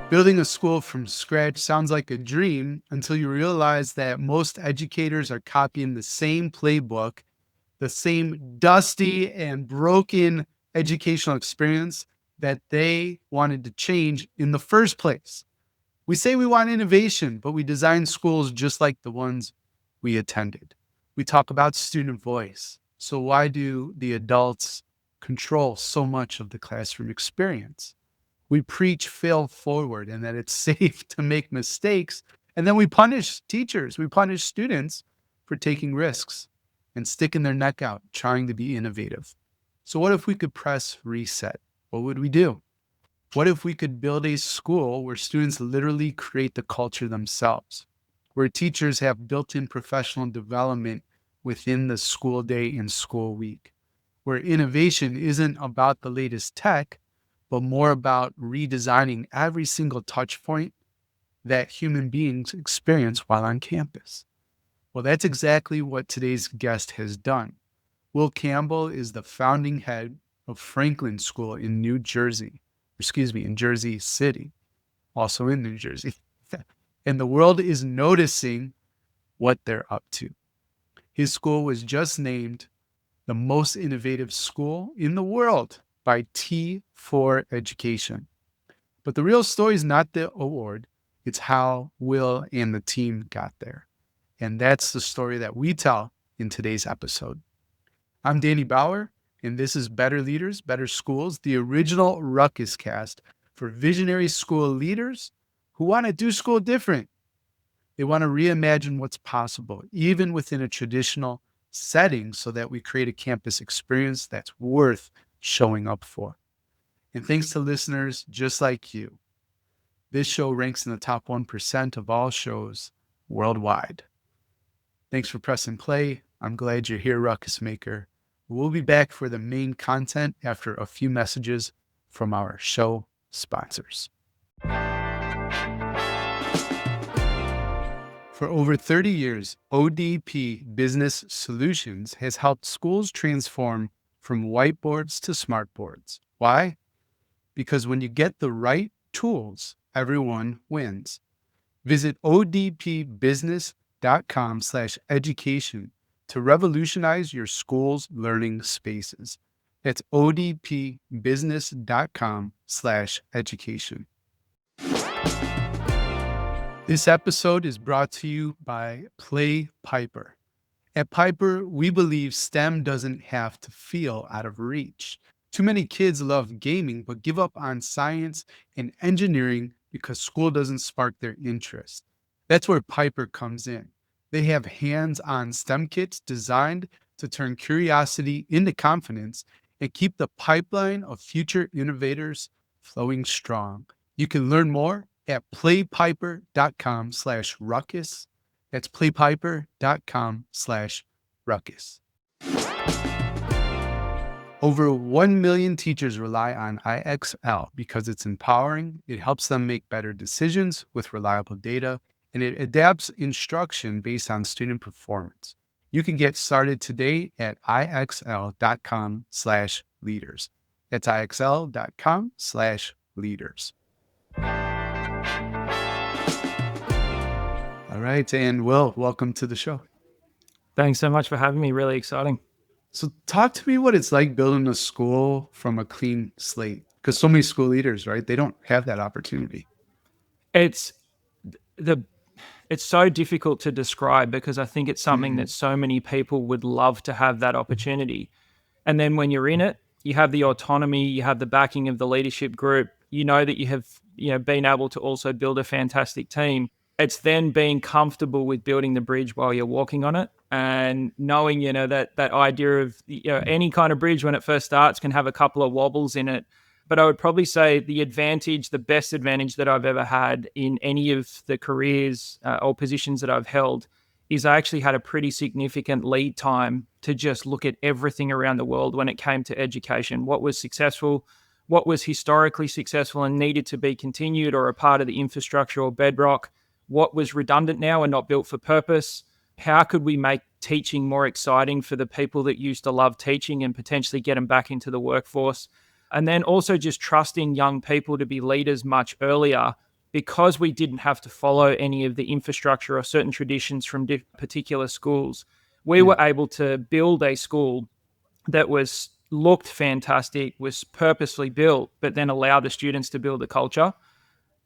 Building a school from scratch sounds like a dream until you realize that most educators are copying the same playbook, the same dusty and broken educational experience that they wanted to change in the first place. We say we want innovation, but we design schools just like the ones we attended. We talk about student voice. So, why do the adults control so much of the classroom experience? We preach fail forward and that it's safe to make mistakes. And then we punish teachers, we punish students for taking risks and sticking their neck out, trying to be innovative. So, what if we could press reset? What would we do? What if we could build a school where students literally create the culture themselves, where teachers have built in professional development within the school day and school week, where innovation isn't about the latest tech, but more about redesigning every single touch point that human beings experience while on campus? Well, that's exactly what today's guest has done. Will Campbell is the founding head of Franklin School in in Jersey City, also in New Jersey. And the world is noticing what they're up to. His school was just named the most innovative school in the world by T4 Education. But the real story is not the award, it's how Will and the team got there. And that's the story that we tell in today's episode. I'm Danny Bauer, and this is Better Leaders, Better Schools, the original Ruckus cast for visionary school leaders who want to do school different. They want to reimagine what's possible, even within a traditional setting, so that we create a campus experience that's worth showing up for. And thanks to listeners just like you, this show ranks in the top 1% of all shows worldwide. Thanks for pressing play. I'm glad you're here, Ruckus Maker. We'll be back for the main content after a few messages from our show sponsors. For over 30 years, ODP Business Solutions has helped schools transform from whiteboards to smartboards. Why? Because when you get the right tools, everyone wins. Visit odpbusiness.com/education to revolutionize your school's learning spaces. That's odpbusiness.com/education. This episode is brought to you by Play Piper. At Piper, we believe STEM doesn't have to feel out of reach. Too many kids love gaming but give up on science and engineering because school doesn't spark their interest. That's where Piper comes in. They have hands-on STEM kits designed to turn curiosity into confidence and keep the pipeline of future innovators flowing strong. You can learn more at playpiper.com/ruckus. That's playpiper.com/ruckus. Over 1 million teachers rely on IXL because it's empowering, it helps them make better decisions with reliable data, and it adapts instruction based on student performance. You can get started today at ixl.com/leaders. That's ixl.com/leaders. All right, and Will, welcome to the show. Thanks so much for having me. Really exciting. So talk to me what it's like building a school from a clean slate, because so many school leaders, right, they don't have that opportunity. It's so difficult to describe because I think it's something that so many people would love to have that opportunity. And then when you're in it, you have the autonomy, you have the backing of the leadership group, you know that you have been able to also build a fantastic team. It's then being comfortable with building the bridge while you're walking on it and knowing, that idea of, any kind of bridge when it first starts can have a couple of wobbles in it. But I would probably say the best advantage that I've ever had in any of the careers or positions that I've held is I actually had a pretty significant lead time to just look at everything around the world when it came to education. What was successful, what was historically successful and needed to be continued or a part of the infrastructure or bedrock, what was redundant now and not built for purpose. How could we make teaching more exciting for the people that used to love teaching and potentially get them back into the workforce? And then also just trusting young people to be leaders much earlier because we didn't have to follow any of the infrastructure or certain traditions from particular schools, we Yeah. were able to build a school that was looked fantastic, was purposely built, but then allowed the students to build the culture.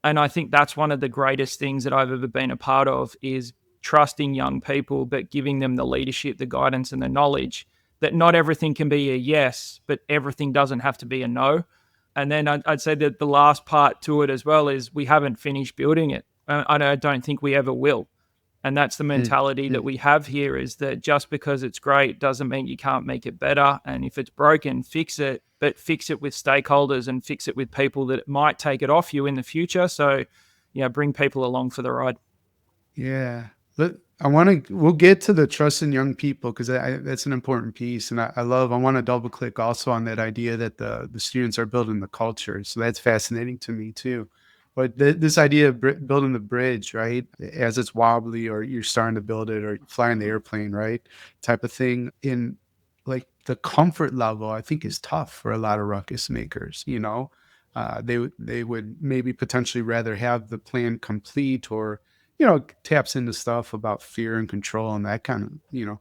And I think that's one of the greatest things that I've ever been a part of is trusting young people, but giving them the leadership, the guidance, and the knowledge that not everything can be a yes, but everything doesn't have to be a no. And then I'd say that the last part to it as well is we haven't finished building it. I don't think we ever will. And that's the Mm, mentality that mm. we have here is that just because it's great doesn't mean you can't make it better. And if it's broken, fix it, but fix it with stakeholders and fix it with people that might take it off you in the future. So, bring people along for the ride. Yeah. We'll get to the trust in young people because that's an important piece. And I want to double click also on that idea that the students are building the culture. So that's fascinating to me too. But this idea of building the bridge, right? As it's wobbly or you're starting to build it or flying the airplane, right? Type of thing. In like the comfort level, I think is tough for a lot of ruckus makers, they would maybe potentially rather have the plan complete or taps into stuff about fear and control and that kind of,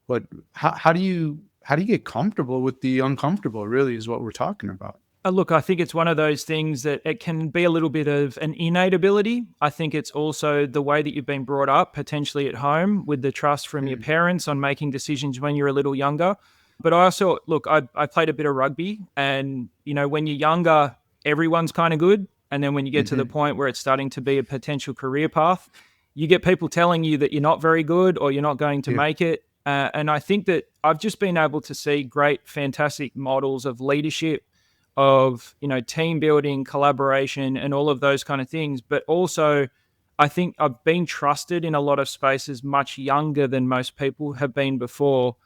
but how do you get comfortable with the uncomfortable really is what we're talking about. Look, I think it's one of those things that it can be a little bit of an innate ability. I think it's also the way that you've been brought up, potentially at home, with the trust from your Mm, parents on making decisions when you're a little younger. But I also, look, I played a bit of rugby, and, when you're younger, everyone's kind of good. And then when you get to the mhm, point where it's starting to be a potential career path, you get people telling you that you're not very good or you're not going to yeah, make it. And I think that I've just been able to see great, fantastic models of leadership of team building, collaboration, and all of those kind of things. But also, I think I've been trusted in a lot of spaces much younger than most people have been before.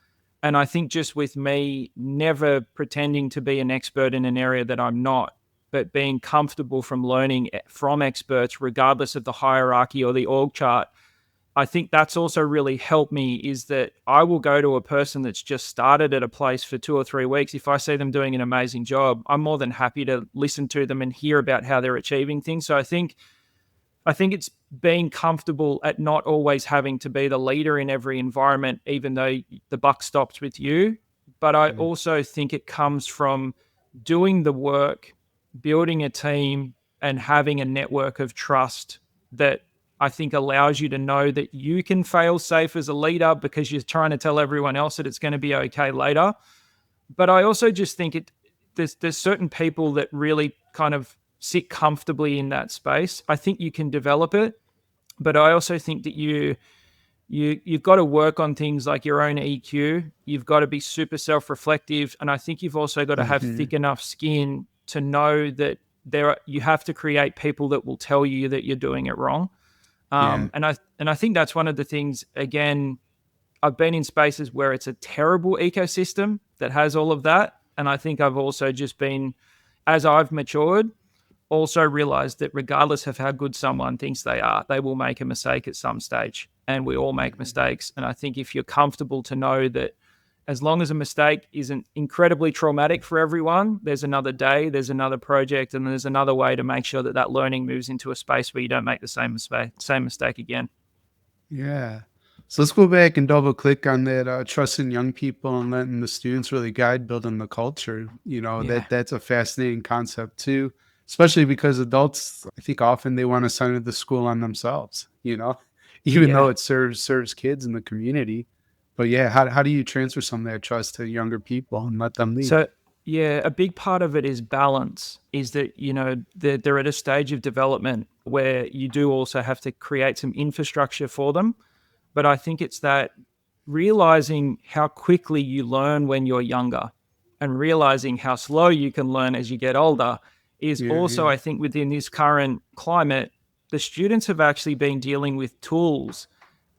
And I think just with me never pretending to be an expert in an area that I'm not, but being comfortable from learning from experts, regardless of the hierarchy or the org chart, I think that's also really helped me is that I will go to a person that's just started at a place for 2 or 3 weeks. If I see them doing an amazing job, I'm more than happy to listen to them and hear about how they're achieving things. So I think it's being comfortable at not always having to be the leader in every environment, even though the buck stops with you. But I mm, also think it comes from doing the work, building a team, and having a network of trust that I think allows you to know that you can fail safe as a leader because you're trying to tell everyone else that it's going to be okay later. But I also just think there's certain people that really kind of sit comfortably in that space. I think you can develop it, but I also think that you've got to work on things like your own EQ. You've got to be super self-reflective, and I think you've also got to have mhm, thick enough skin to know that you have to create people that will tell you that you're doing it wrong. yeah, And I think that's one of the things. Again, I've been in spaces where it's a terrible ecosystem that has all of that, and I think I've also just been, as I've matured, also realized that regardless of how good someone thinks they are, they will make a mistake at some stage. And we all make mhm. mistakes. And I think if you're comfortable to know that as long as a mistake isn't incredibly traumatic for everyone, there's another day, there's another project, and there's another way to make sure that that learning moves into a space where you don't make the same mistake again. Yeah. So let's go back and double click on that trusting young people and letting the students really guide building the culture. Yeah. That's a fascinating concept too, especially because adults, I think often they want to center the school on themselves, even though Yeah. it serves kids in the community. But yeah, how do you transfer some of that trust to younger people and let them lead? So, yeah, a big part of it is balance, is that, they're at a stage of development where you do also have to create some infrastructure for them. But I think it's that realizing how quickly you learn when you're younger and realizing how slow you can learn as you get older is Yeah, also, yeah. I think, within this current climate, the students have actually been dealing with tools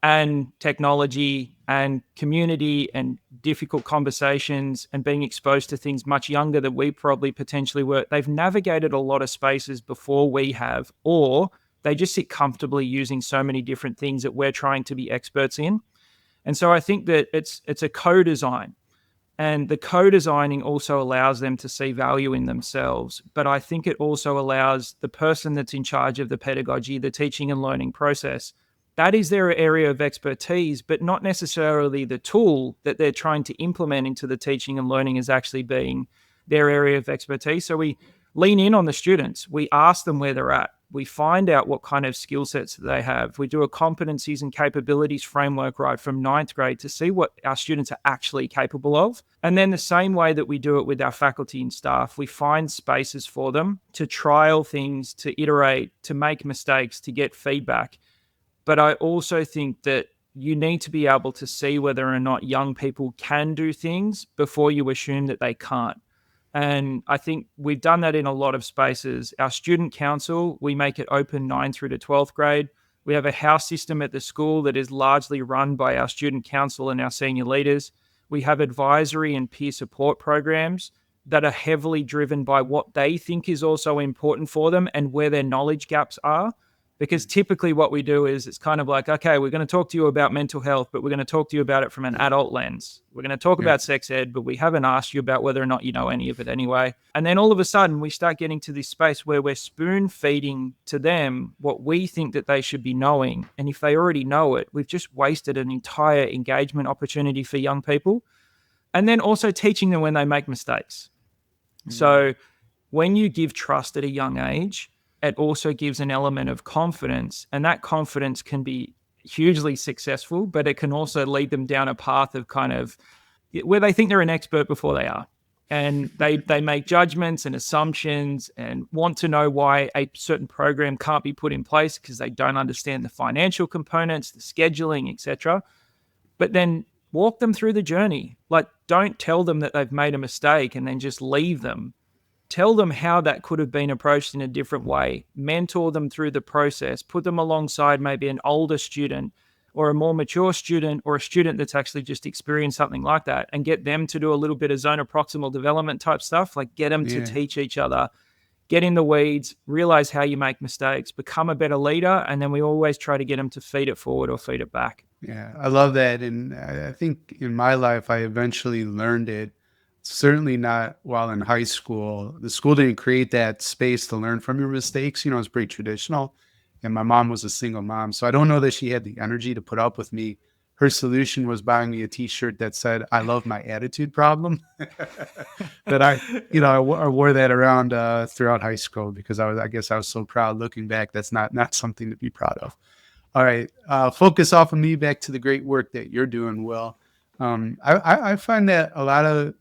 and technology and community and difficult conversations and being exposed to things much younger than we probably potentially were. They've navigated a lot of spaces before we have, or they just sit comfortably using so many different things that we're trying to be experts in. And so I think that it's a co-design. And the co-designing also allows them to see value in themselves. But I think it also allows the person that's in charge of the pedagogy, the teaching and learning process, that is their area of expertise, but not necessarily the tool that they're trying to implement into the teaching and learning is actually being their area of expertise. So we lean in on the students. We ask them where they're at. We find out what kind of skill sets they have. We do a competencies and capabilities framework right from ninth grade to see what our students are actually capable of. And then the same way that we do it with our faculty and staff, we find spaces for them to trial things, to iterate, to make mistakes, to get feedback. But I also think that you need to be able to see whether or not young people can do things before you assume that they can't. And I think we've done that in a lot of spaces. Our student council, we make it open 9 through to 12th grade. We have a house system at the school that is largely run by our student council and our senior leaders. We have advisory and peer support programs that are heavily driven by what they think is also important for them and where their knowledge gaps are. Because typically what we do is it's kind of like, okay, we're going to talk to you about mental health, but we're going to talk to you about it from an adult lens. We're going to talk about sex ed, but we haven't asked you about whether or not you know any of it anyway. And then all of a sudden we start getting to this space where we're spoon feeding to them what we think that they should be knowing. And if they already know it, we've just wasted an entire engagement opportunity for young people. And then also teaching them when they make mistakes. So when you give trust at a young age, it also gives an element of confidence, and that confidence can be hugely successful, but it can also lead them down a path of kind of where they think they're an expert before they are. And they make judgments and assumptions and want to know why a certain program can't be put in place because they don't understand the financial components, the scheduling, etc. But then walk them through the journey. Like, don't tell them that they've made a mistake and then just leave them. Tell them how that could have been approached in a different way. Mentor them through the process. Put them alongside maybe an older student or a more mature student or a student that's actually just experienced something like that, and get them to do a little bit of zone of proximal development type stuff. Like, get them to teach each other, get in the weeds, realize how you make mistakes, become a better leader. And then we always try to get them to feed it forward or feed it back. Yeah, I love that. And I think in my life, I eventually learned it. Certainly not while in high school. The school didn't create that space to learn from your mistakes. It's pretty traditional. And my mom was a single mom. So I don't know that she had the energy to put up with me. Her solution was buying me a t-shirt that said, "I love my attitude problem." That I wore that around throughout high school because I guess I was so proud. Looking back, that's not something to be proud of. All right. Focus off of me back to the great work that you're doing, Will. I find that a lot of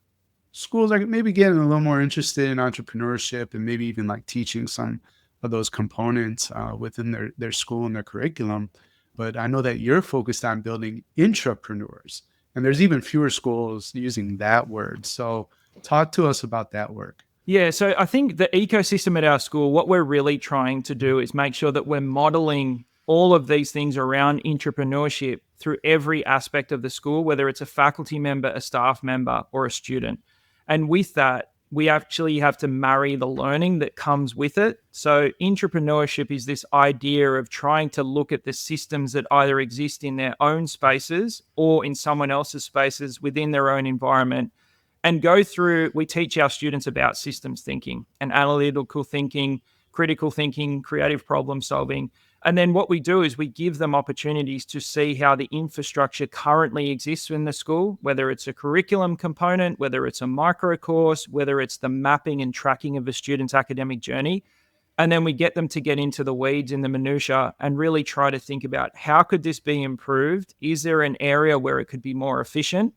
schools are maybe getting a little more interested in entrepreneurship and maybe even like teaching some of those components within their school and their curriculum. But I know that you're focused on building intrapreneurs, and there's even fewer schools using that word. So talk to us about that work. Yeah, so I think the ecosystem at our school, what we're really trying to do is make sure that we're modeling all of these things around entrepreneurship through every aspect of the school, whether it's a faculty member, a staff member, or a student. And with that, we actually have to marry the learning that comes with it. So entrepreneurship is this idea of trying to look at the systems that either exist in their own spaces or in someone else's spaces within their own environment, and go through, we teach our students about systems thinking and analytical thinking, critical thinking, creative problem solving. And then what we do is we give them opportunities to see how the infrastructure currently exists in the school, whether it's a curriculum component, whether it's a micro course, whether it's the mapping and tracking of a student's academic journey. And then we get them to get into the weeds in the minutia and really try to think about, how could this be improved? Is there an area where it could be more efficient?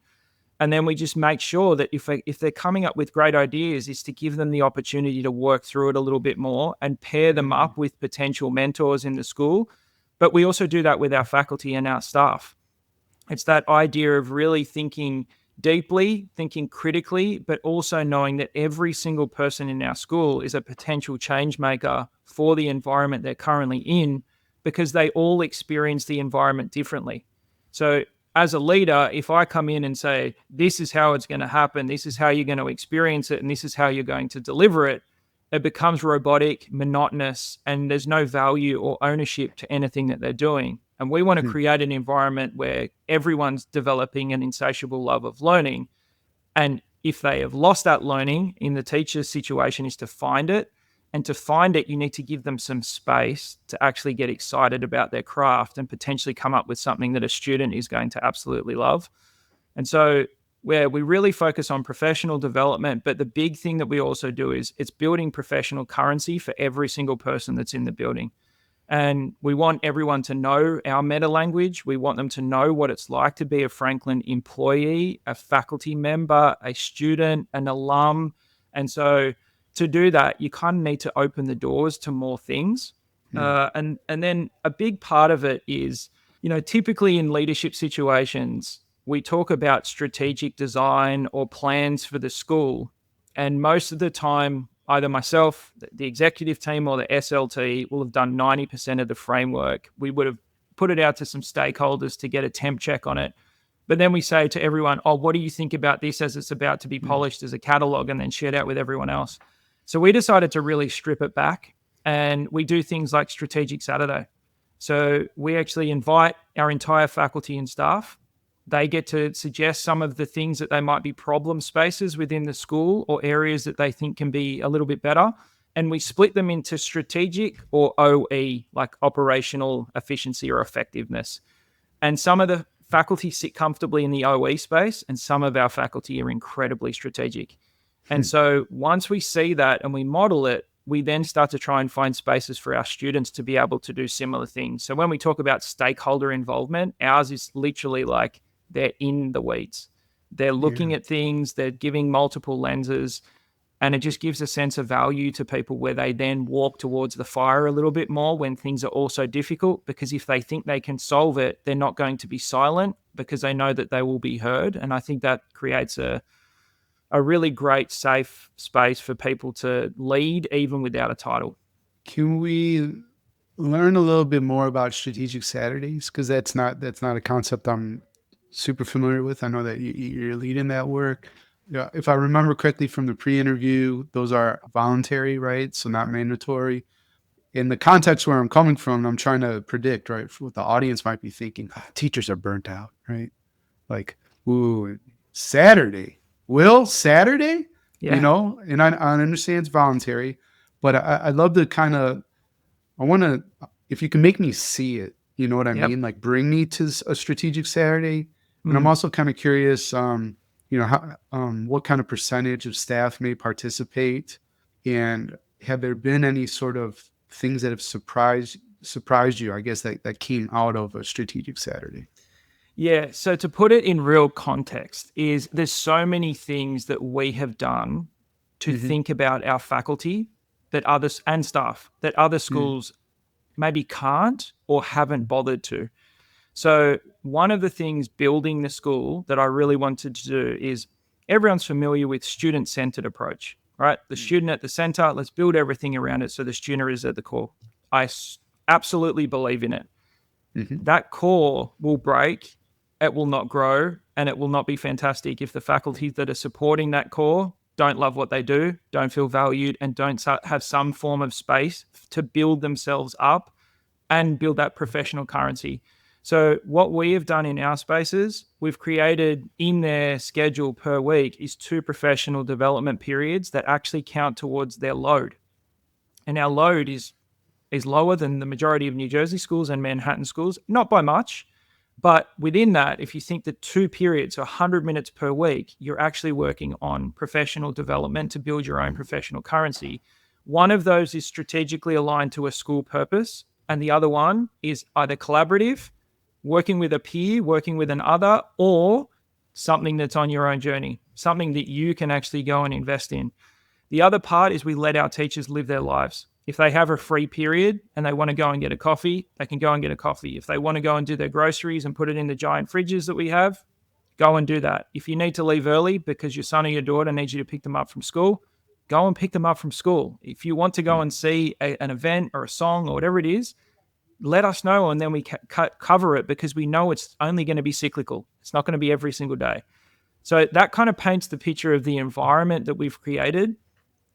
And then we just make sure that if they're coming up with great ideas, is to give them the opportunity to work through it a little bit more and pair them up with potential mentors in the school. But we also do that with our faculty and our staff. It's that idea of really thinking deeply, thinking critically, but also knowing that every single person in our school is a potential change maker for the environment they're currently in, because they all experience the environment differently. So as a leader, if I come in and say, this is how it's going to happen, this is how you're going to experience it, and this is how you're going to deliver it, it becomes robotic, monotonous, and there's no value or ownership to anything that they're doing. And we want to create an environment where everyone's developing an insatiable love of learning. And if they have lost that learning, in the teacher's situation is to find it. And to find it, you need to give them some space to actually get excited about their craft and potentially come up with something that a student is going to absolutely love. And so where we really focus on professional development, but the big thing that we also do is it's building professional currency for every single person that's in the building. And we want everyone to know our meta language. We want them to know what it's like to be a Franklin employee, a faculty member, a student, an alum. And so to do that, you kind of need to open the doors to more things. And then a big part of it is, typically in leadership situations, we talk about strategic design or plans for the school. And most of the time, either myself, the executive team, or the SLT will have done 90% of the framework. We would have put it out to some stakeholders to get a temp check on it. But then we say to everyone, oh, what do you think about this as it's about to be polished as a catalog, and then shared out with everyone else. So we decided to really strip it back, and we do things like Strategic Saturday. So we actually invite our entire faculty and staff. They get to suggest some of the things that they might be problem spaces within the school or areas that they think can be a little bit better. And we split them into strategic or OE, like operational efficiency or effectiveness. And some of the faculty sit comfortably in the OE space, and some of our faculty are incredibly strategic. And so once we see that and we model it, we then start to try and find spaces for our students to be able to do similar things. So when we talk about stakeholder involvement, ours is literally like they're in the weeds. They're looking at things, they're giving multiple lenses, and it just gives a sense of value to people where they then walk towards the fire a little bit more when things are also difficult, because if they think they can solve it, they're not going to be silent because they know that they will be heard. And I think that creates a really great, safe space for people to lead even without a title. Can we learn a little bit more about Strategic Saturdays? Because that's not a concept I'm super familiar with. I know that you're leading that work. Yeah, if I remember correctly from the pre-interview, those are voluntary, right? So not mandatory. In the context where I'm coming from, I'm trying to predict, right, what the audience might be thinking. Teachers are burnt out, right? Like, ooh, Saturday. Will Saturday? Yeah. And I understand it's voluntary, but I'd love to I want to, if you can make me see it, you know what I Yep. mean? Like bring me to a Strategic Saturday. And I'm also kind of curious, how, what kind of percentage of staff may participate, and have there been any sort of things that have surprised you, I guess, that came out of a Strategic Saturday? Yeah. So to put it in real context, is there's so many things that we have done to think about our faculty that others and staff that other schools maybe can't or haven't bothered to. So one of the things building the school that I really wanted to do is, everyone's familiar with student-centered approach, right? The student at the center, let's build everything around it so the student is at the core. I absolutely believe in it. That core will break, it will not grow, and it will not be fantastic if the faculty that are supporting that core don't love what they do, don't feel valued, and don't have some form of space to build themselves up and build that professional currency. So what we have done in our spaces, we've created in their schedule per week is 2 professional development periods that actually count towards their load. And our load is lower than the majority of New Jersey schools and Manhattan schools, not by much. But within that, if you think that 2 periods, 100 minutes per week, you're actually working on professional development to build your own professional currency. One of those is strategically aligned to a school purpose, and the other one is either collaborative, working with a peer, working with an other, or something that's on your own journey, something that you can actually go and invest in. The other part is we let our teachers live their lives. If they have a free period and they want to go and get a coffee, they can go and get a coffee. If they want to go and do their groceries and put it in the giant fridges that we have, go and do that. If you need to leave early because your son or your daughter needs you to pick them up from school, go and pick them up from school. If you want to go and see an event or a song or whatever it is, let us know, and then we cover it, because we know it's only going to be cyclical. It's not going to be every single day. So that kind of paints the picture of the environment that we've created.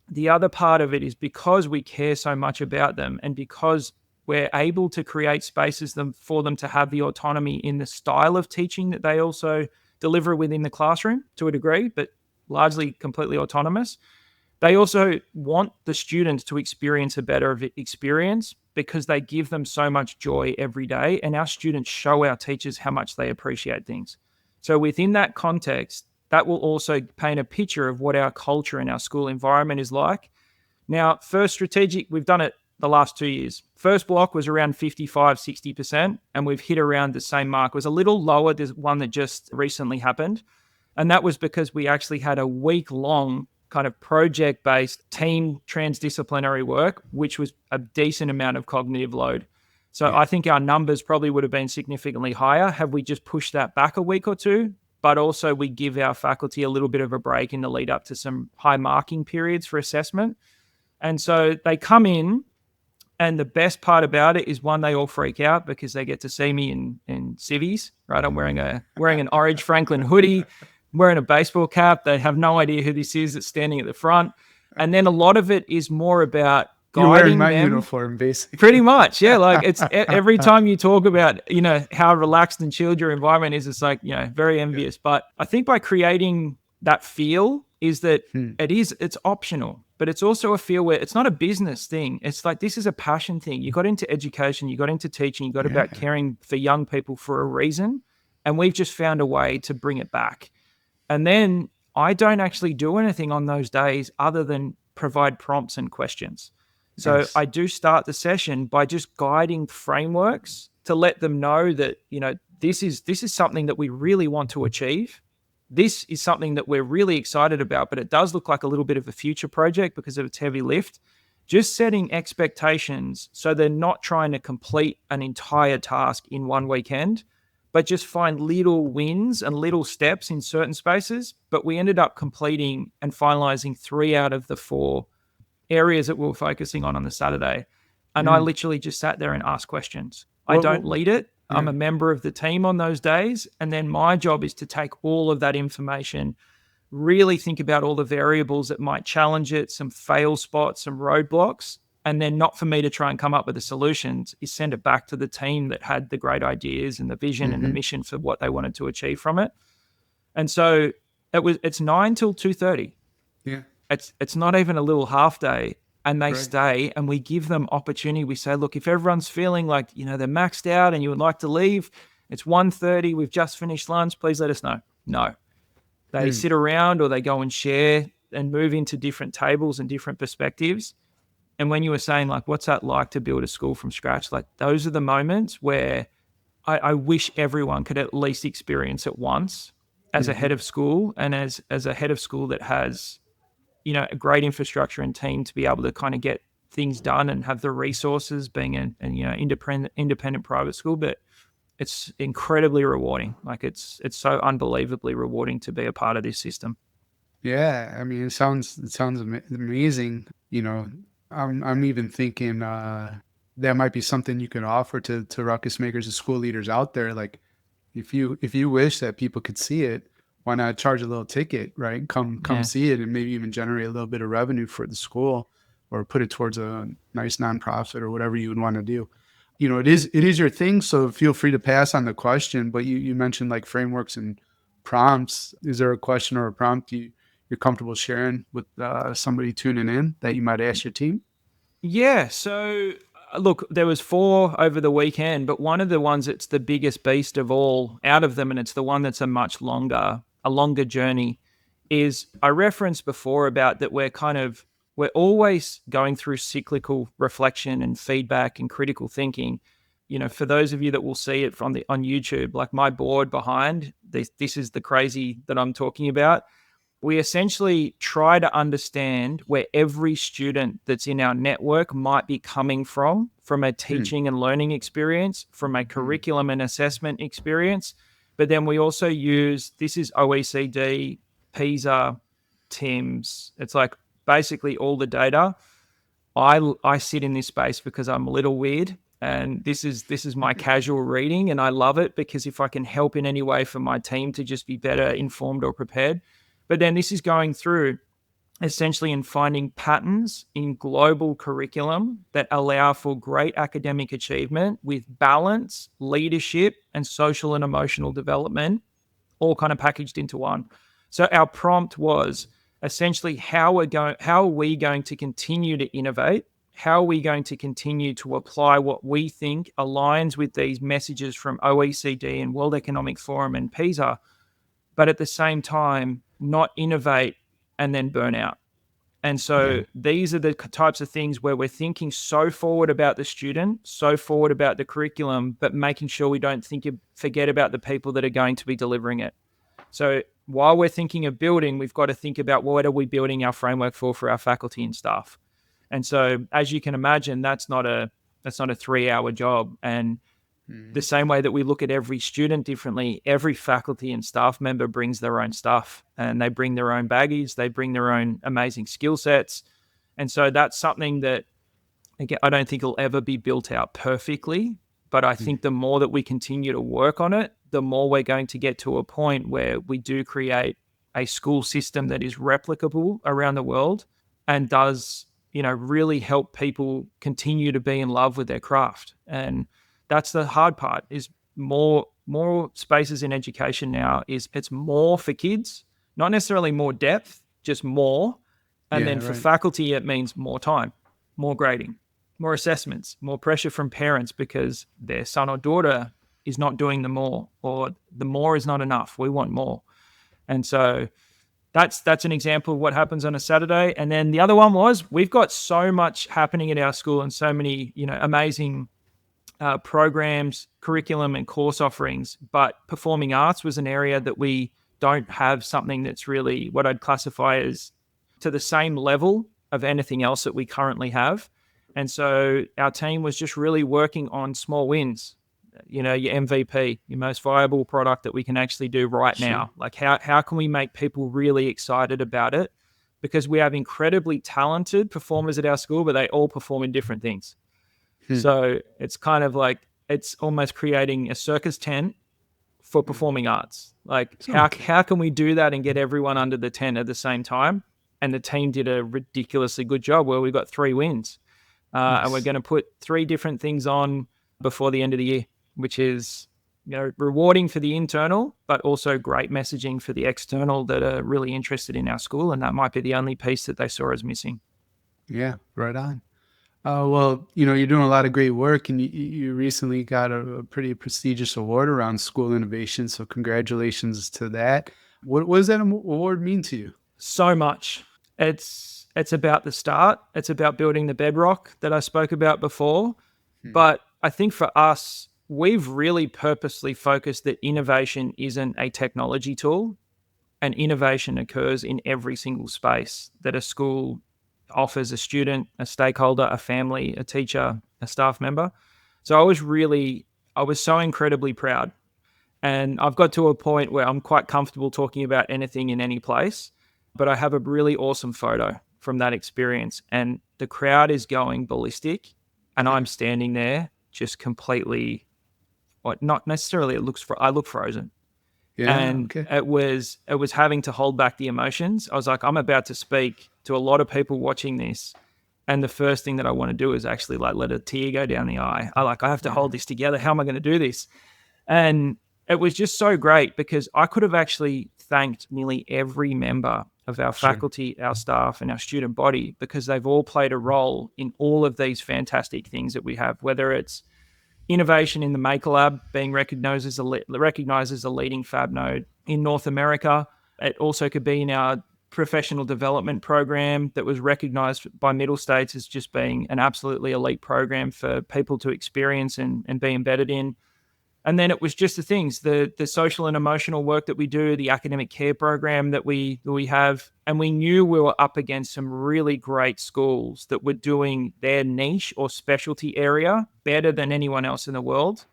The other part of it is because we care so much about them, and because we're able to create spaces for them to have the autonomy in the style of teaching that they also deliver within the classroom to a degree, but largely completely autonomous. They also want the students to experience a better experience because they give them so much joy every day. And our students show our teachers how much they appreciate things. So within that context, that will also paint a picture of what our culture and our school environment is like. Now, first strategic, we've done it the last 2 years. First block was around 55, 60%, and we've hit around the same mark. It was a little lower. There's one that just recently happened. And that was because we actually had a week-long kind of project-based team transdisciplinary work, which was a decent amount of cognitive load. So I think our numbers probably would have been significantly higher had we just pushed that back a week or two. But also we give our faculty a little bit of a break in the lead up to some high marking periods for assessment. And so they come in, and the best part about it is, one, they all freak out because they get to see me in civvies, right? I'm wearing an orange Franklin hoodie, wearing a baseball cap. They have no idea who this is that's standing at the front. And then a lot of it is more about You're wearing guiding my them. uniform, basically. Pretty much, yeah. Like, it's every time you talk about, how relaxed and chilled your environment is, it's like, very envious. But I think by creating that feel is that it's optional, but it's also a feel where it's not a business thing. It's like, this is a passion thing. You got into education, you got into teaching, you got about caring for young people for a reason. And we've just found a way to bring it back. And then I don't actually do anything on those days other than provide prompts and questions. So I do start the session by just guiding frameworks to let them know that, this is something that we really want to achieve. This is something that we're really excited about, but it does look like a little bit of a future project because of its heavy lift. Just setting expectations so they're not trying to complete an entire task in one weekend, but just find little wins and little steps in certain spaces. But we ended up completing and finalizing 3 out of the 4 areas that we were focusing on the Saturday. And I literally just sat there and asked questions. I don't lead it. I'm a member of the team on those days. And then my job is to take all of that information, really think about all the variables that might challenge it, some fail spots, some roadblocks, and then not for me to try and come up with the solutions, is send it back to the team that had the great ideas and the vision and the mission for what they wanted to achieve from it. And so it's 9 till 2:30. Yeah. It's not even a little half day, and they stay, and we give them opportunity. We say, look, if everyone's feeling like, they're maxed out and you would like to leave, it's 1:30, we've just finished lunch, please let us know. No. They sit around, or they go and share and move into different tables and different perspectives. And when you were saying, like, what's that like to build a school from scratch? Like, those are the moments where I wish everyone could at least experience it once as a head of school, and as a head of school that has, a great infrastructure and team to be able to kind of get things done and have the resources, being an independent private school. But it's incredibly rewarding. Like, it's so unbelievably rewarding to be a part of this system. Yeah, I mean, it sounds amazing. I'm even thinking that might be something you can offer to ruckus makers and school leaders out there. Like, if you wish that people could see it, why not charge a little ticket, right? Come see it, and maybe even generate a little bit of revenue for the school, or put it towards a nice nonprofit or whatever you would want to do. It is your thing, so feel free to pass on the question. But you mentioned like frameworks and prompts. Is there a question or a prompt you're comfortable sharing with somebody tuning in that you might ask your team? Yeah. So look, there was 4 over the weekend, but one of the ones that's the biggest beast of all out of them, and it's the one that's a longer journey, is I referenced before about that we're always going through cyclical reflection and feedback and critical thinking. For those of you that will see it on YouTube, like my board behind this is the crazy that I'm talking about. We essentially try to understand where every student that's in our network might be coming from a teaching and learning experience, from a curriculum and assessment experience. But then we also use, this is OECD, PISA, TIMS. It's like basically all the data. I sit in this space because I'm a little weird, and this is my casual reading, and I love it because if I can help in any way for my team to just be better informed or prepared. But then this is going through essentially and finding patterns in global curriculum that allow for great academic achievement with balance, leadership, and social and emotional development, all kind of packaged into one. So our prompt was essentially how are we going to continue to innovate? How are we going to continue to apply what we think aligns with these messages from OECD and World Economic Forum and PISA, but at the same time, not innovate and then burn out? And Yeah. so these are the types of things where we're thinking so forward about the student, so forward about the curriculum, but making sure we don't forget about the people that are going to be delivering it. So while we're thinking of building, we've got to think about what are we building our framework for our faculty and staff. And so, as you can imagine, that's not a 3-hour job. And the Mhm. same way that we look at every student differently, every faculty and staff member brings their own stuff, and they bring their own baggies, they bring their own amazing skill sets. And so that's something that, again, I don't think it'll ever be built out perfectly, but I think the more that we continue to work on it, the more we're going to get to a point where we do create a school system that is replicable around the world and does, really help people continue to be in love with their craft. And that's the hard part, is more spaces in education now is it's more for kids, not necessarily more depth, just more. And Yeah, then for right. faculty, it means more time, more grading, more assessments, more pressure from parents because their son or daughter is not doing the more, or the more is not enough. We want more. And so that's an example of what happens on a Saturday. And then the other one was we've got so much happening at our school and so many, amazing programs, curriculum, and course offerings. But performing arts was an area that we don't have something that's really what I'd classify as to the same level of anything else that we currently have. And so our team was just really working on small wins, your MVP, your most viable product that we can actually do right Sure. now. Like how can we make people really excited about it? Because we have incredibly talented performers at our school, but they all perform in different things. Hmm. So it's kind of like it's almost creating a circus tent for Hmm. performing arts. Like how Okay. how can we do that and get everyone under the tent at the same time? And the team did a ridiculously good job where we got 3 wins, and we're Nice. going to put 3 different things on before the end of the year, which is rewarding for the internal, but also great messaging for the external that are really interested in our school, and that might be the only piece that they saw as missing. Yeah, right on. Well, you're doing a lot of great work, and you recently got a pretty prestigious award around school innovation. So, congratulations to that. What does that award mean to you? So much. It's about the start. It's about building the bedrock that I spoke about before. Hmm. But I think for us, we've really purposely focused that innovation isn't a technology tool, and innovation occurs in every single space that a school offers a student, a stakeholder, a family, a teacher, a staff member. So I was so incredibly proud. And I've got to a point where I'm quite comfortable talking about anything in any place, but I have a really awesome photo from that experience. And the crowd is going ballistic, and I'm standing there just completely, what not necessarily I look frozen. Yeah. And Okay. it was having to hold back the emotions. I was like, I'm about to speak to a lot of people watching this, and the first thing that I want to do is actually like let a tear go down the eye. I have to hold Yeah. this together. How am I going to do this? And it was just so great because I could have actually thanked nearly every member of our Sure. faculty, our staff, and our student body, because they've all played a role in all of these fantastic things that we have, whether it's innovation in the Maker Lab being recognized as a leading fab node in North America. It also could be in our professional development program that was recognized by Middle States as just being an absolutely elite program for people to experience and be embedded in. And then it was just the things, the social and emotional work that we do, the academic care program that we have. And we knew we were up against some really great schools that were doing their niche or specialty area better than anyone else in the world.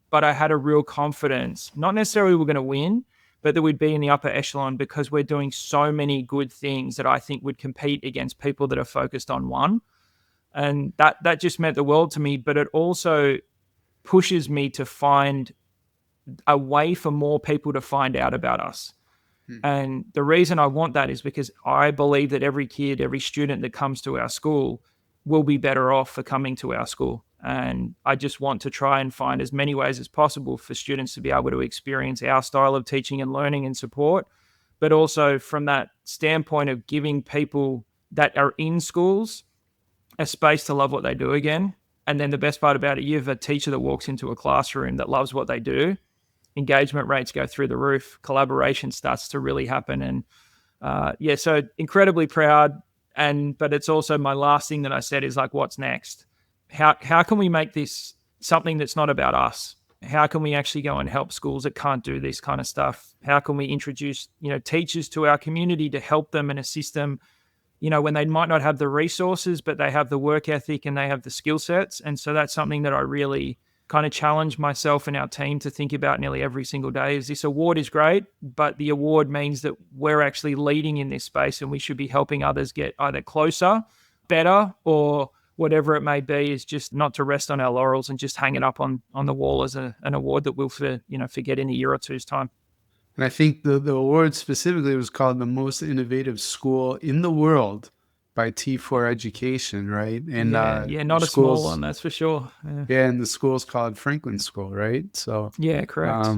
But I had a real confidence, not necessarily we're going to win, but that we'd be in the upper echelon because we're doing so many good things that I think would compete against people that are focused on one. And that just meant the world to me. But it also pushes me to find a way for more people to find out about us. Hmm. And the reason I want that is because I believe that every kid, every student that comes to our school will be better off for coming to our school. And I just want to try and find as many ways as possible for students to be able to experience our style of teaching and learning and support, but also from that standpoint of giving people that are in schools a space to love what they do again. And then the best part about it, you have a teacher that walks into a classroom that loves what they do. Engagement rates go through the roof. Collaboration starts to really happen. And so incredibly proud. But it's also my last thing that I said is like, what's next? How can we make this something that's not about us? How can we actually go and help schools that can't do this kind of stuff? How can we introduce, teachers to our community to help them and assist them, when they might not have the resources, but they have the work ethic and they have the skill sets. And so that's something that I really kind of challenge myself and our team to think about nearly every single day. Is this award is great, but the award means that we're actually leading in this space and we should be helping others get either closer, better, or whatever it may be, is just not to rest on our laurels and just hang it up on the wall as an award that we'll forget in a year or two's time. And I think the award specifically was called the most innovative school in the world by T4 Education, right? And not a small one, that's for sure. Yeah, and the school's called Franklin School, right? So yeah, correct.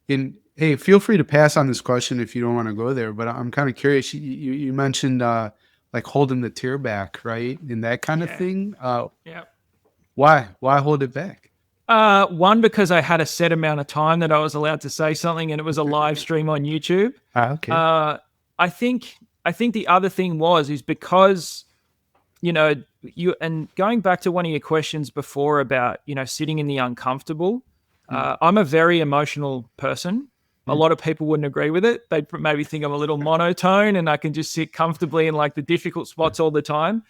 And hey, feel free to pass on this question if you don't want to go there, but I'm kind of curious. You mentioned like holding the tear back, right? And that kind of thing. Yeah. Why hold it back? One, because I had a set amount of time that I was allowed to say something, and it was a live stream on YouTube. Okay. I think the other thing is because, and going back to one of your questions before about, sitting in the uncomfortable, I'm a very emotional person. A lot of people wouldn't agree with it. They'd maybe think I'm a little monotone and I can just sit comfortably in like the difficult spots all the time.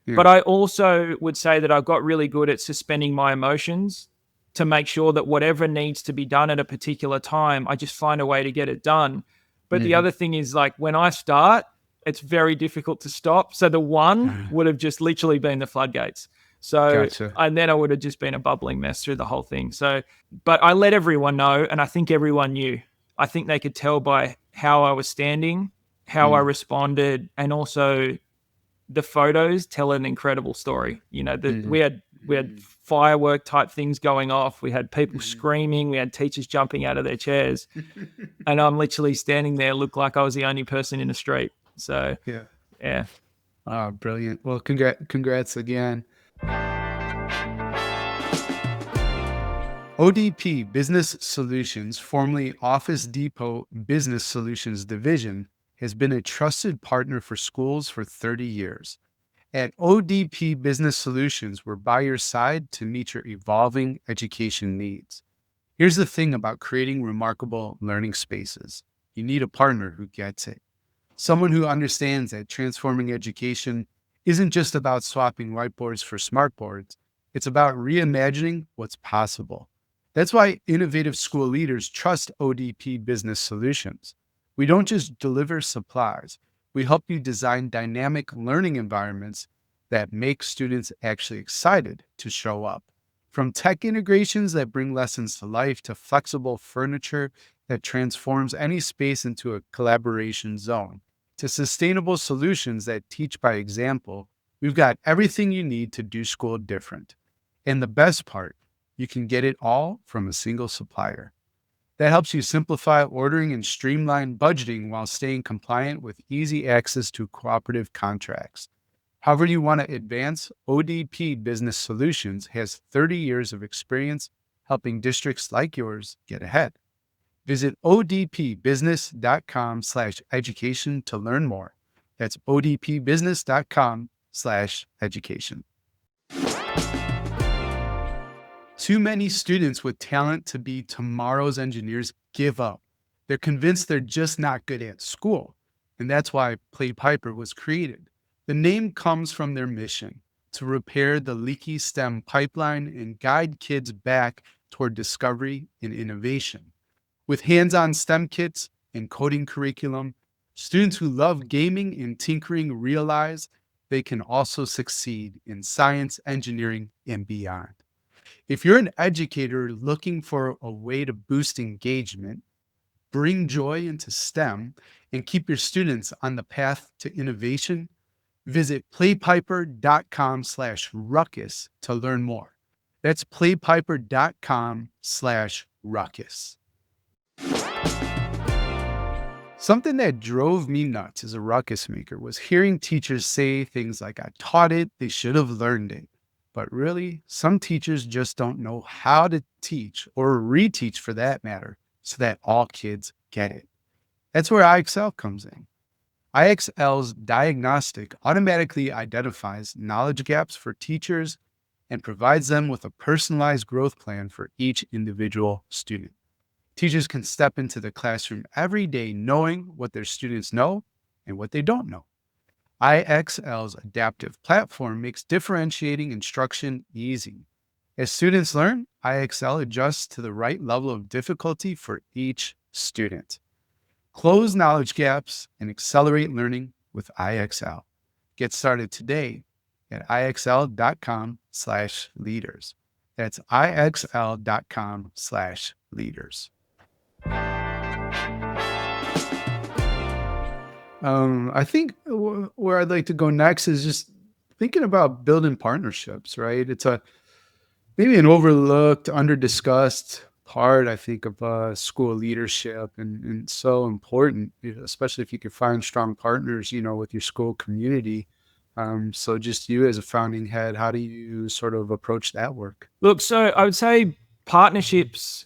Yeah. But I also would say that I've got really good at suspending my emotions to make sure that whatever needs to be done at a particular time, I just find a way to get it done. But the other thing is, like, when I start, it's very difficult to stop. So the one would have just literally been the floodgates. So, and then I would have just been a bubbling mess through the whole thing. So, but I let everyone know, and I think everyone knew. I think they could tell by how I was standing, how I responded, and also the photos tell an incredible story. We had firework type things going off. We had people screaming. We had teachers jumping out of their chairs. And I'm literally standing there, looked like I was the only person in the street. So, yeah. Oh, brilliant. Well, congrats again. ODP Business Solutions, formerly Office Depot Business Solutions Division, has been a trusted partner for schools for 30 years. At ODP Business Solutions, we're by your side to meet your evolving education needs. Here's the thing about creating remarkable learning spaces. You need a partner who gets it. Someone who understands that transforming education isn't just about swapping whiteboards for smartboards. It's about reimagining what's possible. That's why innovative school leaders trust ODP Business Solutions. We don't just deliver supplies. We help you design dynamic learning environments that make students actually excited to show up. From tech integrations that bring lessons to life to flexible furniture that transforms any space into a collaboration zone, to sustainable solutions that teach by example, we've got everything you need to do school different. And the best part, you can get it all from a single supplier. That helps you simplify ordering and streamline budgeting while staying compliant with easy access to cooperative contracts. However you want to advance, ODP Business Solutions has 30 years of experience helping districts like yours get ahead. Visit odpbusiness.com/education to learn more. That's odpbusiness.com/education. Too many students with talent to be tomorrow's engineers give up. They're convinced they're just not good at school. And that's why Play Piper was created. The name comes from their mission to repair the leaky STEM pipeline and guide kids back toward discovery and innovation. With hands-on STEM kits and coding curriculum, students who love gaming and tinkering realize they can also succeed in science, engineering, and beyond. If you're an educator looking for a way to boost engagement, bring joy into STEM, and keep your students on the path to innovation, visit playpiper.com/ruckus to learn more. That's playpiper.com/ruckus. Something that drove me nuts as a ruckus maker was hearing teachers say things like, I taught it, they should have learned it. But really, some teachers just don't know how to teach or reteach for that matter so that all kids get it. That's where IXL comes in. IXL's diagnostic automatically identifies knowledge gaps for teachers and provides them with a personalized growth plan for each individual student. Teachers can step into the classroom every day knowing what their students know and what they don't know. IXL's adaptive platform makes differentiating instruction easy. As students learn, IXL adjusts to the right level of difficulty for each student. Close knowledge gaps and accelerate learning with IXL. Get started today at ixl.com/leaders. That's ixl.com/leaders. I think where I'd like to go next is just thinking about building partnerships, right? It's maybe an overlooked, under-discussed part, I think, of school leadership, and so important, especially if you can find strong partners, with your school community. So just you as a founding head, how do you sort of approach that work? Look, so I would say partnerships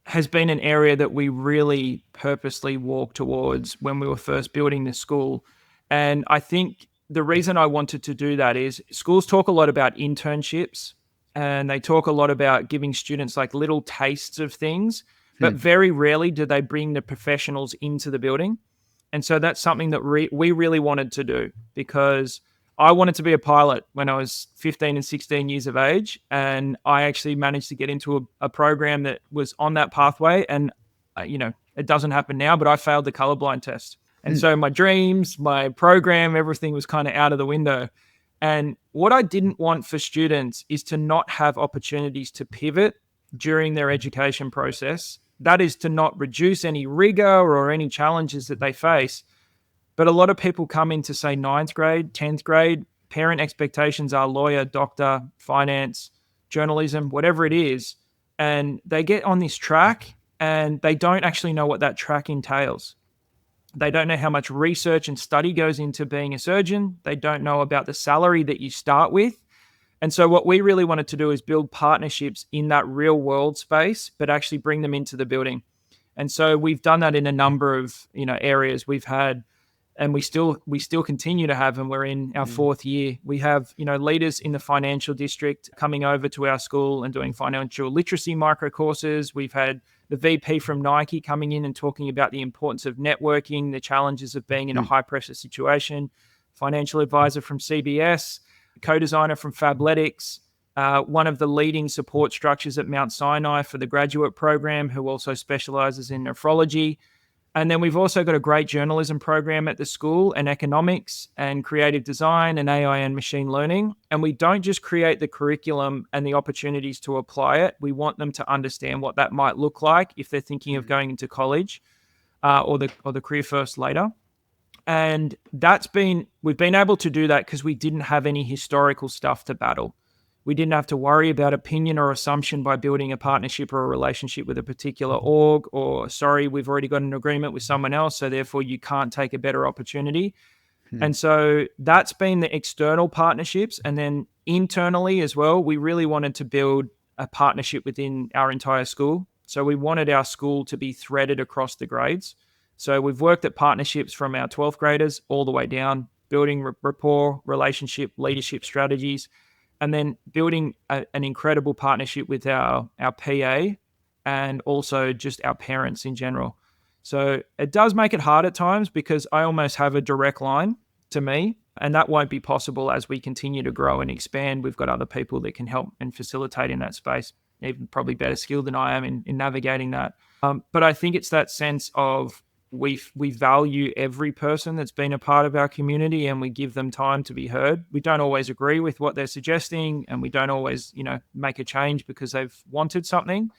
has been an area that we really purposely walked towards when we were first building the school. And I think the reason I wanted to do that is schools talk a lot about internships and they talk a lot about giving students like little tastes of things, but Hmm. very rarely do they bring the professionals into the building. And so that's something that we really wanted to do because I wanted to be a pilot when I was 15 and 16 years of age. And I actually managed to get into a program that was on that pathway. And, it doesn't happen now, but I failed the colorblind test. And Hmm. so my dreams, my program, everything was kind of out of the window. And what I didn't want for students is to not have opportunities to pivot during their education process. That is to not reduce any rigor or any challenges that they face. But a lot of people come into, say, ninth grade, 10th grade, parent expectations are lawyer, doctor, finance, journalism, whatever it is. And they get on this track and they don't actually know what that track entails. They don't know how much research and study goes into being a surgeon. They don't know about the salary that you start with. And so what we really wanted to do is build partnerships in that real world space, but actually bring them into the building. And so we've done that in a number of, areas. We've had and we still continue to have, and we're in our Hmm. fourth year. We have, leaders in the financial district coming over to our school and doing financial literacy micro courses. We've had the VP from Nike coming in and talking about the importance of networking, the challenges of being in a Hmm. high pressure situation. Financial advisor from CBS, co-designer from Fabletics, one of the leading support structures at Mount Sinai for the graduate program, who also specializes in nephrology. And then we've also got a great journalism program at the school, and economics and creative design and AI and machine learning. And we don't just create the curriculum and the opportunities to apply it. We want them to understand what that might look like if they're thinking of Hmm. going into college, or the career first later. And we've been able to do that because we didn't have any historical stuff to battle. We didn't have to worry about opinion or assumption by building a partnership or a relationship with a particular org, or sorry, we've already got an agreement with someone else, so therefore you can't take a better opportunity. Hmm. And so that's been the external partnerships. And then internally as well, we really wanted to build a partnership within our entire school. So we wanted our school to be threaded across the grades. So we've worked at partnerships from our 12th graders all the way down, building rapport, relationship, leadership strategies, and then building an incredible partnership with our PA and also just our parents in general. So it does make it hard at times because I almost have a direct line to me, and that won't be possible as we continue to grow and expand. We've got other people that can help and facilitate in that space, even probably better skilled than I am in navigating that. But I think it's that sense of we value every person that's been a part of our community and we give them time to be heard. We don't always agree with what they're suggesting and we don't always, make a change because they've wanted something,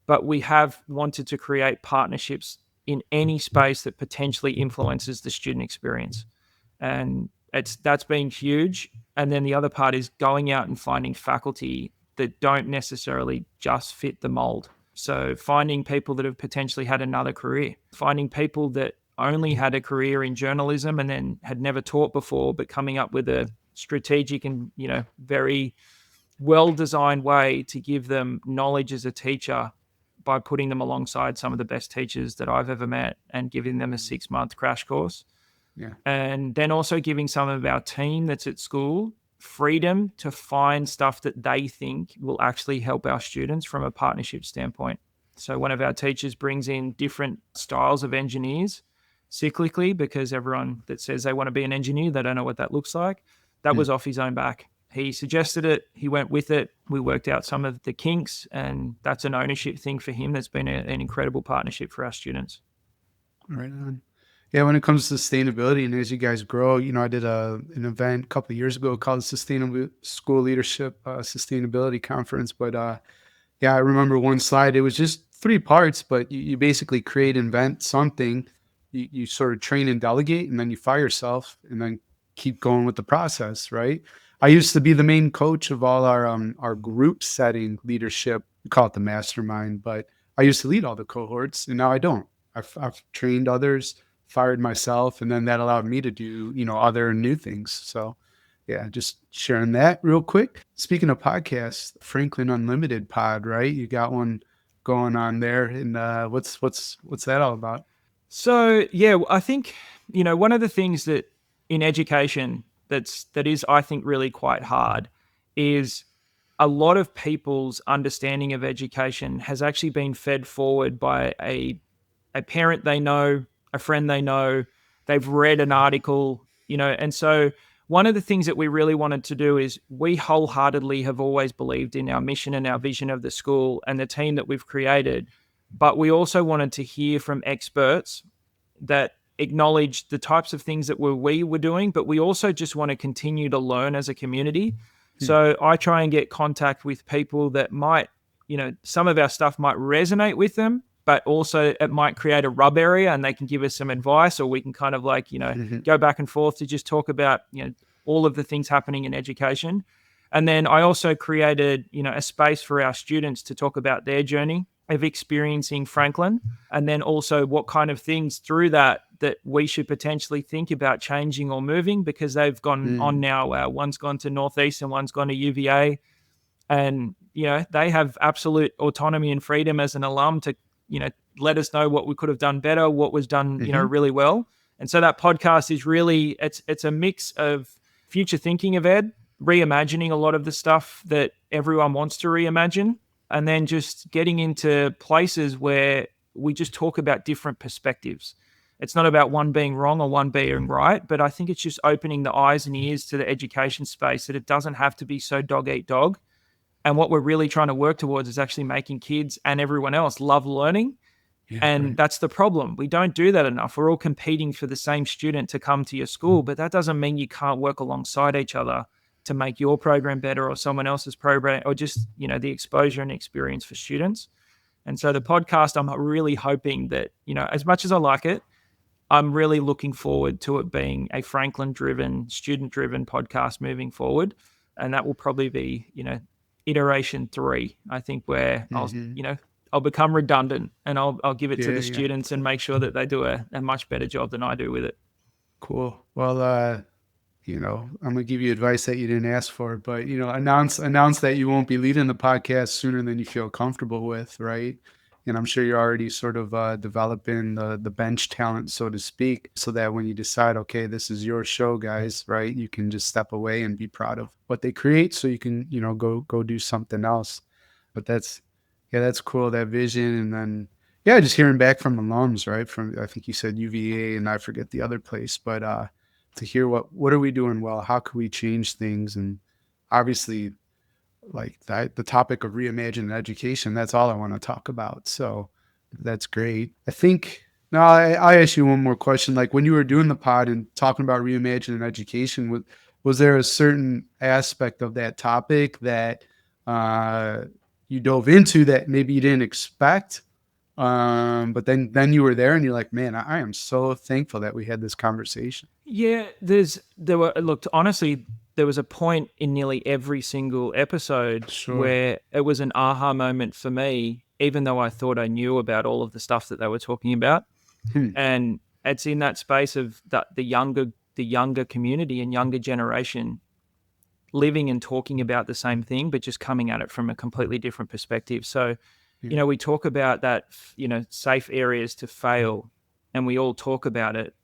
but we have wanted to create partnerships in any space that potentially influences the student experience. And that's been huge. And then the other part is going out and finding faculty that don't necessarily just fit the mold. So finding people that have potentially had another career, finding people that only had a career in journalism and then had never taught before, but coming up with a strategic and, very well-designed way to give them knowledge as a teacher by putting them alongside some of the best teachers that I've ever met and giving them a 6-month crash course. Yeah. And then also giving some of our team that's at school freedom to find stuff that they think will actually help our students from a partnership standpoint. So one of our teachers brings in different styles of engineers cyclically, because everyone that says they want to be an engineer, they don't know what that looks like. That was off his own back. He suggested it. He went with it. We worked out some of the kinks, and that's an ownership thing for him. That's been an incredible partnership for our students. Right on. Yeah, when it comes to sustainability and as you guys grow, I did an event a couple of years ago called Sustainable School Leadership Sustainability Conference. But yeah, I remember one slide. It was just 3 parts, but you basically create, invent something. You sort of train and delegate, and then you fire yourself, and then keep going with the process, right? I used to be the main coach of all our group setting leadership. We call it the mastermind, but I used to lead all the cohorts, and now I don't. I've trained others, fired myself, and then that allowed me to do, other new things. So yeah, just sharing that real quick. Speaking of podcasts, Franklin Unlimited pod, right? You got one going on there. And what's that all about? So yeah, I think, one of the things that in education that is, I think, really quite hard is a lot of people's understanding of education has actually been fed forward by a parent they know, a friend they know, they've read an article, and so one of the things that we really wanted to do is we wholeheartedly have always believed in our mission and our vision of the school and the team that we've created, but we also wanted to hear from experts that acknowledge the types of things that we were doing, but we also just want to continue to learn as a community. So I try and get contact with people that might, some of our stuff might resonate with them, but also it might create a rub area and they can give us some advice, or we can kind of go back and forth to just talk about, all of the things happening in education. And then I also created, a space for our students to talk about their journey of experiencing Franklin, and then also what kind of things through that we should potentially think about changing or moving, because they've gone on now. One's gone to Northeast and one's gone to UVA, and they have absolute autonomy and freedom as an alum to let us know what we could have done better, what was done really well. And so that podcast is really it's a mix of future thinking of ed, reimagining a lot of the stuff that everyone wants to reimagine, and then just getting into places where we just talk about different perspectives. It's not about one being wrong or one being right, but I think it's just opening the eyes and ears to the education space, that it doesn't have to be so dog eat dog. And what we're really trying to work towards is actually making kids and everyone else love learning. Yeah, and right. That's the problem. We don't do that enough. We're all competing for the same student to come to your school, but that doesn't mean you can't work alongside each other to make your program better, or someone else's program, or just, the exposure and experience for students. And so the podcast, I'm really hoping that, as much as I like it, I'm really looking forward to it being a Franklin-driven, student-driven podcast moving forward. And that will probably be, iteration 3, I think, where I'll become redundant and I'll give it to the students and make sure that they do a much better job than I do with it. Cool. Well, I'm gonna give you advice that you didn't ask for, but announce that you won't be leading the podcast sooner than you feel comfortable with, right? And I'm sure you're already sort of developing the bench talent, so to speak, so that when you decide, okay, this is your show, guys, right, you can just step away and be proud of what they create, so you can go do something else. But that's cool, that vision. And then just hearing back from alums, right? From, I think you said UVA, and I forget the other place, but to hear what are we doing well, how can we change things, and obviously, like that, the topic of reimagining education, that's all I want to talk about. So that's great. I think now I ask you one more question. Like, when you were doing the pod and talking about reimagining education, was there a certain aspect of that topic that you dove into that maybe you didn't expect? But then you were there and you're like, man, I am so thankful that we had this conversation. Yeah, honestly, there was a point in nearly every single episode where it was an aha moment for me, even though I thought I knew about all of the stuff that they were talking about. And it's in that space of the younger community and younger generation living and talking about the same thing, but just coming at it from a completely different perspective. So, Yeah. we talk about that, safe areas to fail, and we all talk about it,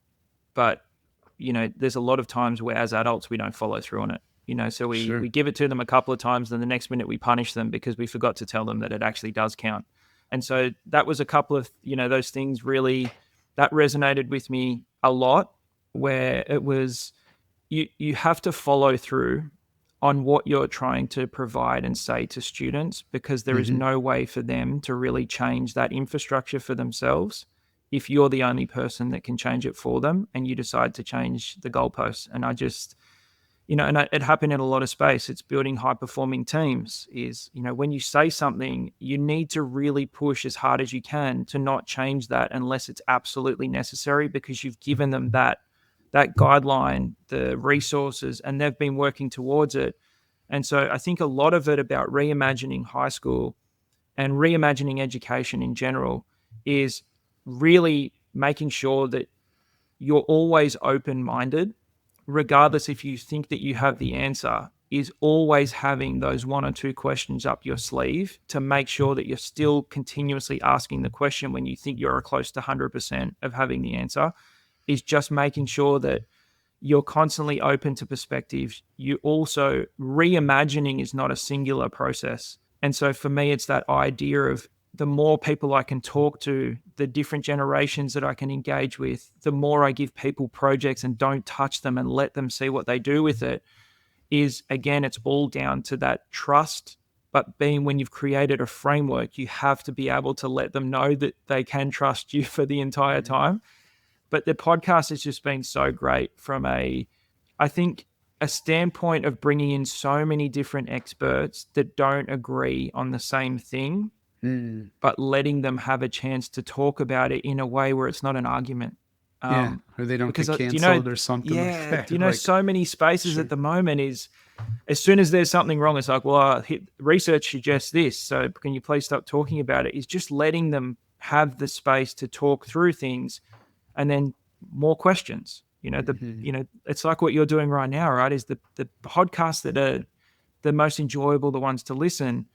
but, there's a lot of times where as adults, we don't follow through on it. So we Sure. give it to them a couple of times, then the next minute we punish them because we forgot to tell them that it actually does count. And so that was a couple of, those things really that resonated with me a lot, where it was, you have to follow through on what you're trying to provide and say to students, because there is Hmm. no way for them to really change that infrastructure for themselves if you're the only person that can change it for them and you decide to change the goalposts. And I just, it happened in a lot of space. It's building high performing teams is, when you say something, you need to really push as hard as you can to not change that unless it's absolutely necessary, because you've given them that guideline, the resources, and they've been working towards it. And so I think a lot of it about reimagining high school and reimagining education in general is really making sure that you're always open-minded, regardless if you think that you have the answer, is always having those one or two questions up your sleeve to make sure that you're still continuously asking the question when you think you're close to 100% of having the answer, is just making sure that you're constantly open to perspectives. You also, reimagining is not a singular process. And so for me, it's that idea of the more people I can talk to, the different generations that I can engage with, the more I give people projects and don't touch them and let them see what they do with it, is, again, it's all down to that trust. But being, when you've created a framework, you have to be able to let them know that they can trust you for the entire time. But the podcast has just been so great from I think, a standpoint of bringing in so many different experts that don't agree on the same thing, Mm. but letting them have a chance to talk about it in a way where it's not an argument. Yeah. Or they don't Because get canceled or something like that. Like, so many spaces at sure. the moment is, as soon as there's something wrong, it's like, well, research suggests this, so can you please stop talking about it? Is just letting them have the space to talk through things, and then more questions. Mhm. It's like what you're doing right now, right? Is the podcasts that are the most enjoyable, the ones to listen,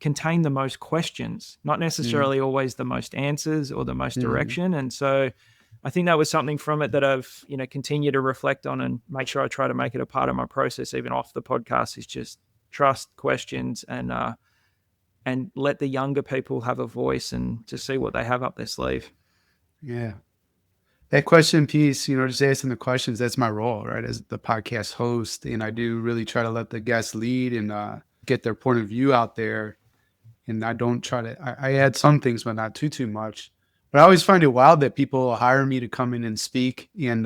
contain the most questions, not Mm. necessarily always the most answers or the most Mm. direction. And so I think that was something from it that I've, continued to reflect on and make sure I try to make it a part of my process, even off the podcast, is just trust questions and let the younger people have a voice and to see what they have up their sleeve. Yeah. That question piece, just asking the questions, that's my role, right? As the podcast host. And I do really try to let the guests lead and get their point of view out there. And I don't try to, I add some things, but not too much. But I always find it wild that people hire me to come in and speak and,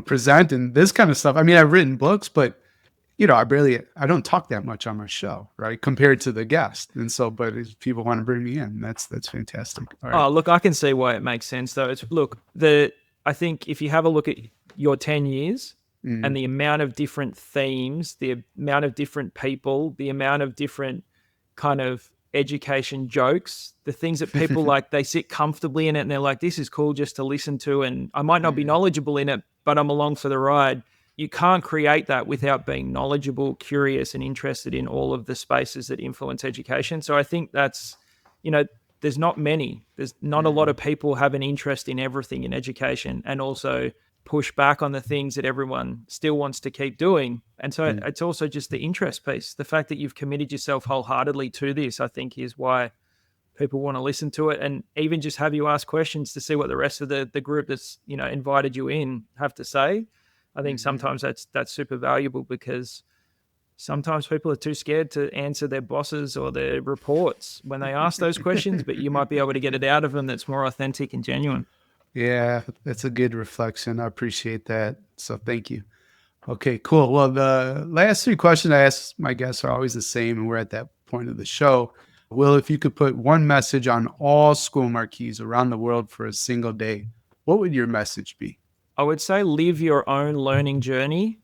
present and this kind of stuff. I mean, I've written books, but I don't talk that much on my show, right? Compared to the guest. And so, but if people want to bring me in, that's fantastic. All right. Oh, look, I can see why it makes sense though. I think if you have a look at your 10 years and Mm. the amount of different themes, the amount of different people, the amount of different kind of education jokes, the things that people like, they sit comfortably in it and they're like, this is cool just to listen to. And I might not be Yeah. knowledgeable in it, but I'm along for the ride. You can't create that without being knowledgeable, curious, and interested in all of the spaces that influence education. So I think that's, you know, there's not many. There's not a lot Mm. of people have an interest in everything in education and also push back on the things that everyone still wants to keep doing. And so Mm. it's also just the interest piece. The fact that you've committed yourself wholeheartedly to this, I think, is why people want to listen to it, and even just have you ask questions to see what the rest of the group that's, invited you in have to say. I think Mhm. sometimes that's super valuable, because sometimes people are too scared to answer their bosses or their reports when they ask those questions, but you might be able to get it out of them that's more authentic and genuine. Yeah, that's a good reflection. I appreciate that. So thank you. Okay, cool. Well, the last three questions I ask my guests are always the same, and we're at that point of the show. Will, if you could put one message on all school marquees around the world for a single day, what would your message be? I would say live your own learning journey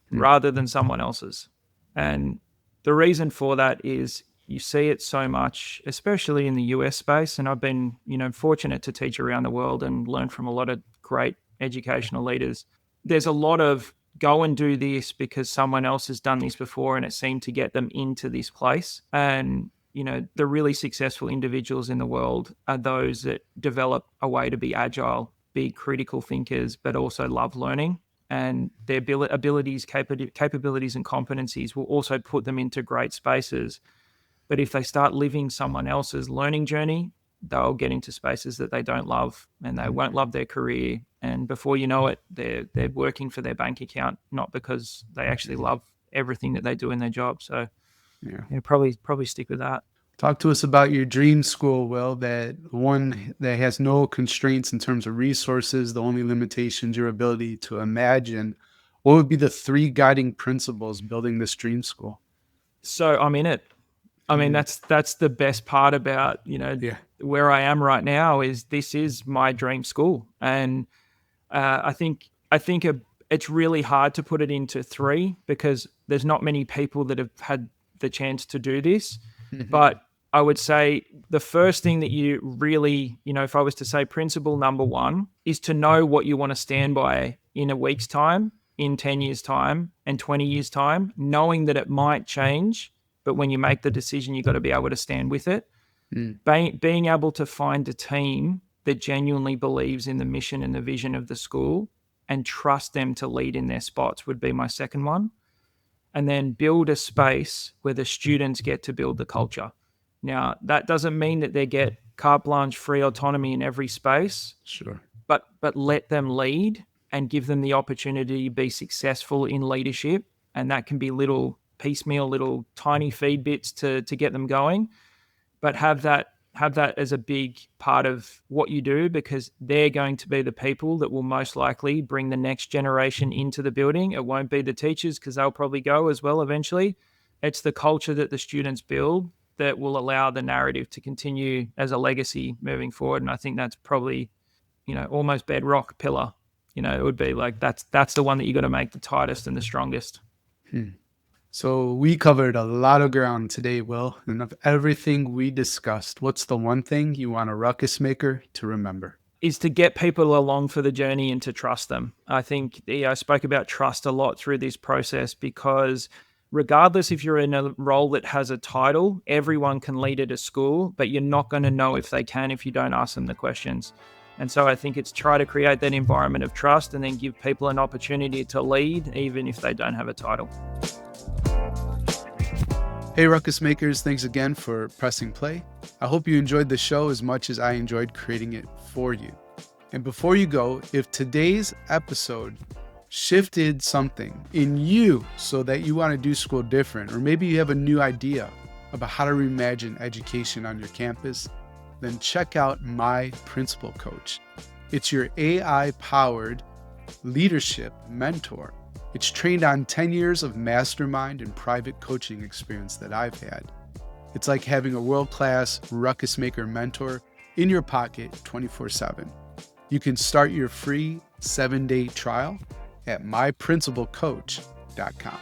Hmm. rather than someone else's. And the reason for that is you see it so much, especially in the US space. And I've been, fortunate to teach around the world and learn from a lot of great educational leaders. There's a lot of go and do this because someone else has done this before and it seemed to get them into this place. And, the really successful individuals in the world are those that develop a way to be agile, be critical thinkers, but also love learning. And their abilities, capabilities, and competencies will also put them into great spaces. But if they start living someone else's learning journey, they'll get into spaces that they don't love and they won't love their career. And before you know it, they're working for their bank account, not because they actually love everything that they do in their job. So probably stick with that. Talk to us about your dream school, Will, that one that has no constraints in terms of resources, the only limitations, your ability to imagine. What would be the 3 guiding principles building this dream school? So I'm in it. I mean, that's the best part about, where I am right now is this is my dream school. And I think it's really hard to put it into 3 because there's not many people that have had the chance to do this. But I would say the first thing that you really, if I was to say principle number 1 is to know what you want to stand by in a week's time, in 10 years' time, and 20 years' time, knowing that it might change. But when you make the decision, you've got to be able to stand with it. Being able to find a team that genuinely believes in the mission and the vision of the school and trust them to lead in their spots would be my second one. And then build a space where the students get to build the culture. Now, that doesn't mean that they get carte blanche, free autonomy in every space. Sure. But let them lead and give them the opportunity to be successful in leadership. And that can be little piecemeal, little tiny feed bits to get them going. But have that as a big part of what you do, because they're going to be the people that will most likely bring the next generation into the building. It won't be the teachers because they'll probably go as well eventually. It's the culture that the students build that will allow the narrative to continue as a legacy moving forward. And I think that's probably, almost bedrock pillar. It would be like that's the one that you got to make the tightest and the strongest. So we covered a lot of ground today, Will, and of everything we discussed, what's the one thing you want a ruckus maker to remember? Is to get people along for the journey and to trust them. I think I spoke about trust a lot through this process because regardless if you're in a role that has a title, everyone can lead at a school, but you're not going to know if they can if you don't ask them the questions. And so I think it's try to create that environment of trust and then give people an opportunity to lead, even if they don't have a title. Hey, Ruckus Makers, thanks again for pressing play. I hope you enjoyed the show as much as I enjoyed creating it for you. And before you go, if today's episode shifted something in you so that you want to do school different, or maybe you have a new idea about how to reimagine education on your campus, then check out My Principal Coach. It's your AI-powered leadership mentor. It's trained on 10 years of mastermind and private coaching experience that I've had. It's like having a world-class ruckus maker mentor in your pocket 24/7. You can start your free 7-day trial at myprincipalcoach.com.